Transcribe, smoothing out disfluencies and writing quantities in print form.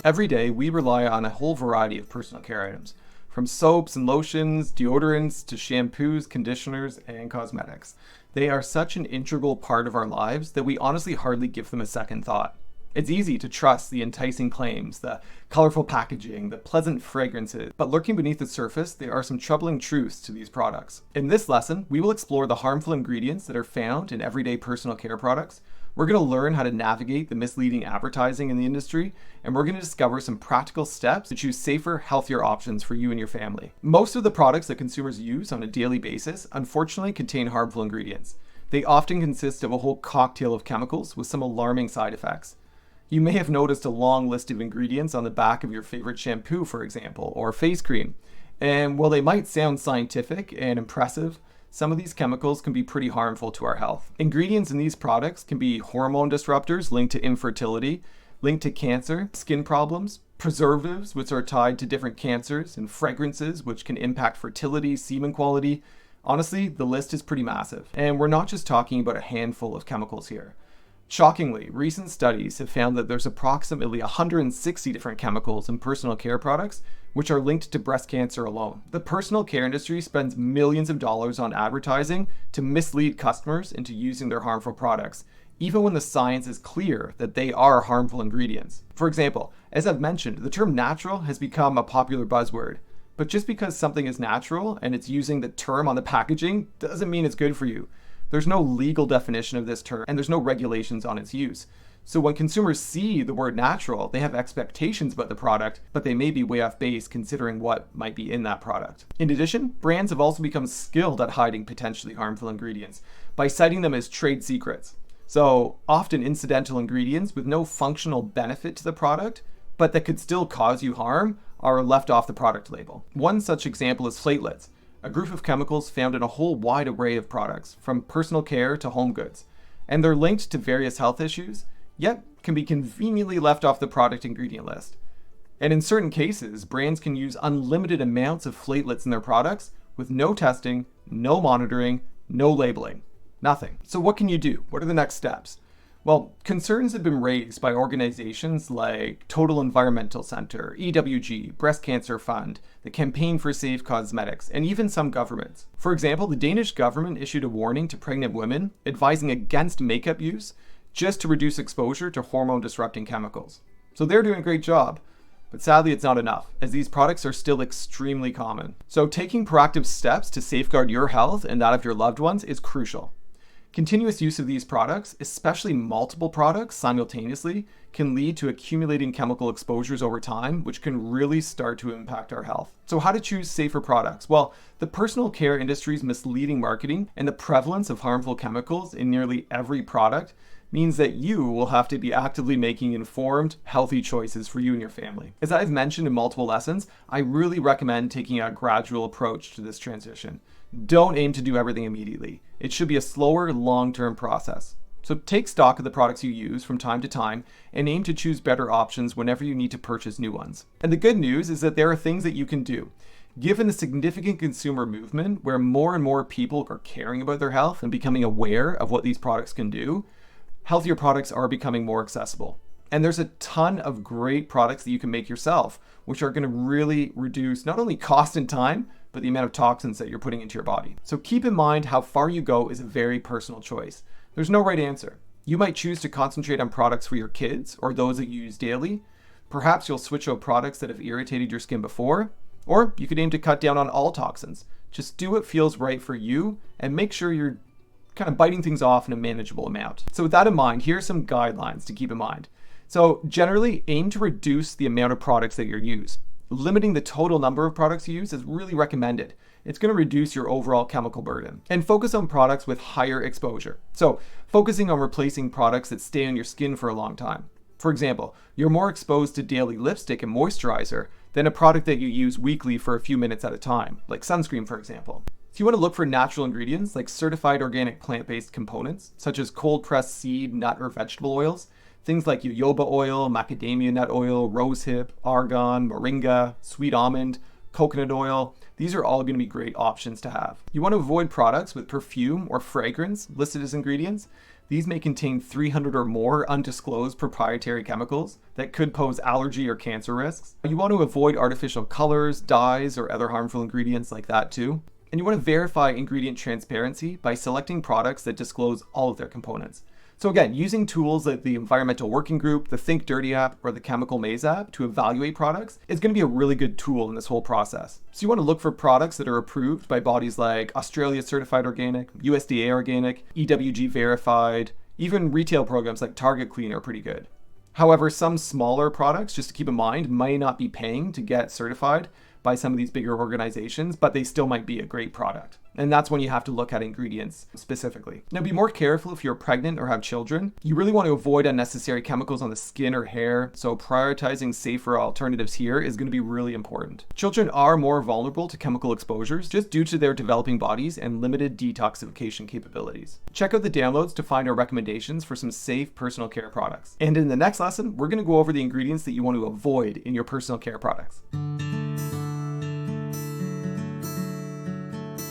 Every day, we rely on a whole variety of personal care items, from soaps and lotions, deodorants, to shampoos, conditioners, and cosmetics. They are such an integral part of our lives that we honestly hardly give them a second thought. It's easy to trust the enticing claims, the colorful packaging, the pleasant fragrances, but lurking beneath the surface, there are some troubling truths to these products. In this lesson, we will explore the harmful ingredients that are found in everyday personal care products. We're going to learn how to navigate the misleading advertising in the industry, and we're going to discover some practical steps to choose safer, healthier options for you and your family. Most of the products that consumers use on a daily basis, unfortunately, contain harmful ingredients. They often consist of a whole cocktail of chemicals with some alarming side effects. You may have noticed a long list of ingredients on the back of your favorite shampoo, for example, or face cream. And while they might sound scientific and impressive, some of these chemicals can be pretty harmful to our health. Ingredients in these products can be hormone disruptors linked to infertility, linked to cancer, skin problems, preservatives, which are tied to different cancers, and fragrances, which can impact fertility, semen quality. Honestly, the list is pretty massive. And we're not just talking about a handful of chemicals here. Shockingly, recent studies have found that there's approximately 160 different chemicals in personal care products which are linked to breast cancer alone. The personal care industry spends millions of dollars on advertising to mislead customers into using their harmful products, even when the science is clear that they are harmful ingredients. For example, as I've mentioned, the term natural has become a popular buzzword. But just because something is natural and it's using the term on the packaging doesn't mean it's good for you. There's no legal definition of this term, and there's no regulations on its use. So when consumers see the word natural, they have expectations about the product, but they may be way off base considering what might be in that product. In addition, brands have also become skilled at hiding potentially harmful ingredients by citing them as trade secrets. So often incidental ingredients with no functional benefit to the product, but that could still cause you harm, are left off the product label. One such example is platelets, a group of chemicals found in a whole wide array of products, from personal care to home goods. And they're linked to various health issues, yet can be conveniently left off the product ingredient list. And in certain cases, brands can use unlimited amounts of platelets in their products with no testing, no monitoring, no labeling. Nothing. So what can you do? What are the next steps? Well, concerns have been raised by organizations like Total Environmental Center, EWG, Breast Cancer Fund, the Campaign for Safe Cosmetics, and even some governments. For example, the Danish government issued a warning to pregnant women advising against makeup use just to reduce exposure to hormone-disrupting chemicals. So they're doing a great job. But sadly, it's not enough, as these products are still extremely common. So taking proactive steps to safeguard your health and that of your loved ones is crucial. Continuous use of these products, especially multiple products simultaneously, can lead to accumulating chemical exposures over time, which can really start to impact our health. So how to choose safer products? Well, the personal care industry's misleading marketing and the prevalence of harmful chemicals in nearly every product means that you will have to be actively making informed, healthy choices for you and your family. As I've mentioned in multiple lessons, I really recommend taking a gradual approach to this transition. Don't aim to do everything immediately. It should be a slower, long-term process. So take stock of the products you use from time to time and aim to choose better options whenever you need to purchase new ones. And the good news is that there are things that you can do. Given the significant consumer movement where more and more people are caring about their health and becoming aware of what these products can do, healthier products are becoming more accessible. And there's a ton of great products that you can make yourself, which are going to really reduce not only cost and time, but the amount of toxins that you're putting into your body. So keep in mind how far you go is a very personal choice. There's no right answer. You might choose to concentrate on products for your kids or those that you use daily. Perhaps you'll switch out products that have irritated your skin before, or you could aim to cut down on all toxins. Just do what feels right for you and make sure you're kind of biting things off in a manageable amount. So with that in mind, here are some guidelines to keep in mind. So generally, aim to reduce the amount of products that you use. Limiting the total number of products you use is really recommended. It's going to reduce your overall chemical burden. And focus on products with higher exposure. So focusing on replacing products that stay on your skin for a long time. For example, you're more exposed to daily lipstick and moisturizer than a product that you use weekly for a few minutes at a time, like sunscreen, for example. So you want to look for natural ingredients like certified organic plant-based components, such as cold-pressed seed, nut, or vegetable oils. Things like jojoba oil, macadamia nut oil, rosehip, argan, moringa, sweet almond, coconut oil. These are all going to be great options to have. You want to avoid products with perfume or fragrance listed as ingredients. These may contain 300 or more undisclosed proprietary chemicals that could pose allergy or cancer risks. You want to avoid artificial colors, dyes, or other harmful ingredients like that too. And you want to verify ingredient transparency by selecting products that disclose all of their components. So again, using tools like the Environmental Working Group, the Think Dirty app, or the Chemical Maze app to evaluate products is going to be a really good tool in this whole process. So you want to look for products that are approved by bodies like Australia Certified Organic, USDA Organic, EWG Verified, even retail programs like Target Clean are pretty good. However, some smaller products, just to keep in mind, might not be paying to get certified by some of these bigger organizations, but they still might be a great product. And that's when you have to look at ingredients specifically. Now, be more careful if you're pregnant or have children. You really want to avoid unnecessary chemicals on the skin or hair, so prioritizing safer alternatives here is going to be really important. Children are more vulnerable to chemical exposures just due to their developing bodies and limited detoxification capabilities. Check out the downloads to find our recommendations for some safe personal care products. And in the next lesson, we're going to go over the ingredients that you want to avoid in your personal care products.